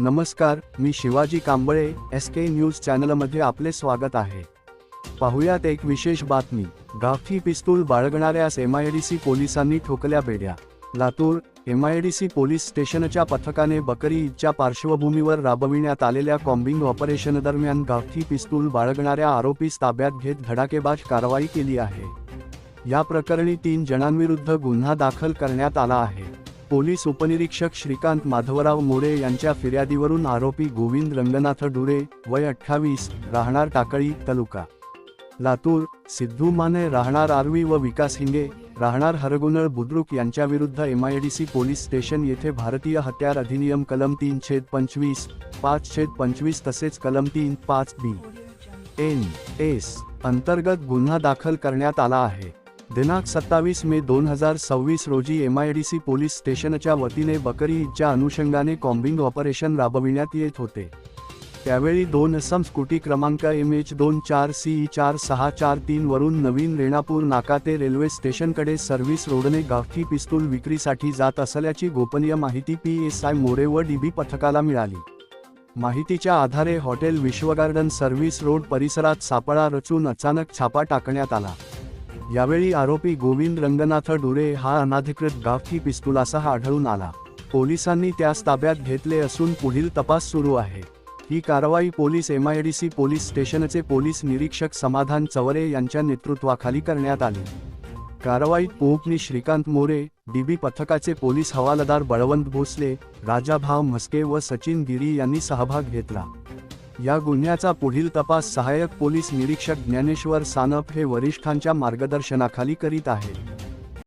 नमस्कार, मी Shivaji Kamble, SK news चॅनलमध्ये आपले स्वागत आहे. पाहुयात एक विशेष बातमी. गावठी पिस्तूल बाळगणाऱ्यास MIDC पोलिसांनी ठोकल्या बेड्या. लातूर MIDC पोलीस स्टेशनच्या पथकाने बकरी ईदच्या पार्श्वभूमीवर राबविण्यात आलेल्या कॉम्बिंग ऑपरेशनदरम्यान गावठी पिस्तूल बाळगणाऱ्या आरोपीस ताब्यात घेत धडाकेबाज कारवाई केली आहे. या प्रकरणी 3 जणांविरुद्ध गुन्हा दाखल करण्यात आला आहे. पोलीस उपनिरीक्षक श्रीकांत माधवराव मोरे यांच्या फिर्यादीवरून आरोपी गोविंद रंगनाथ डुरे, वय 28, राहणार टाकळी, तालुका लातूर, सिद्धू माने राहणार आर्वी व विकास हिंगे राहणार हरगुनळ बुद्रुक यांच्याविरुद्ध MIDC पोलीस स्टेशन येथे भारतीय हत्यार अधिनियम कलम 3/25, 5/25 तसेच कलम 3(5) BNS अंतर्गत गुन्हा दाखल करण्यात आला आहे. दिनांक 27 मे 2026 रोजी MIDC पोलीस स्टेशनच्या वतीने बकरी ईदच्या अनुषंगाने कॉम्बिंग ऑपरेशन राबविण्यात येत होते. त्यावेळी 2 असम स्कूटी क्रमांक MH24CE4643 वरून नवीन रेणापूर नाका ते रेल्वे स्टेशनकडे सर्व्हिस रोडने गावठी पिस्तूल विक्रीसाठी जात असल्याची गोपनीय माहिती PSI मोरे व DB पथकाला मिळाली. माहितीच्या आधारे हॉटेल विश्वगार्डन सर्व्हिस रोड परिसरात सापळा रचून अचानक छापा टाकण्यात आला. यावेळी आरोपी गोविंद रंगनाथ डुरे हा अनधिकृत गावठी पिस्तुलासह आढळून आला. पोलिसांनी त्यास ताब्यात घेतले असून पुढील तपास सुरू आहे. ही कारवाई पोलीस MIDC पोलीस स्टेशनचे पोलीस निरीक्षक समाधान चवरे यांच्या नेतृत्वाखाली करण्यात आली. कारवाईत पोपनी श्रीकांत मोरे, DB पथकाचे पोलीस हवालदार बळवंत भोसले, राजाभाव म्हस्के व सचिन गिरी यांनी सहभाग घेतला. या गुन्ह्याचा पुढील तपास सहाय्यक पोलीस निरीक्षक ज्ञानेश्वर सानप हे वरिष्ठांच्या मार्गदर्शनाखाली करीत आहेत.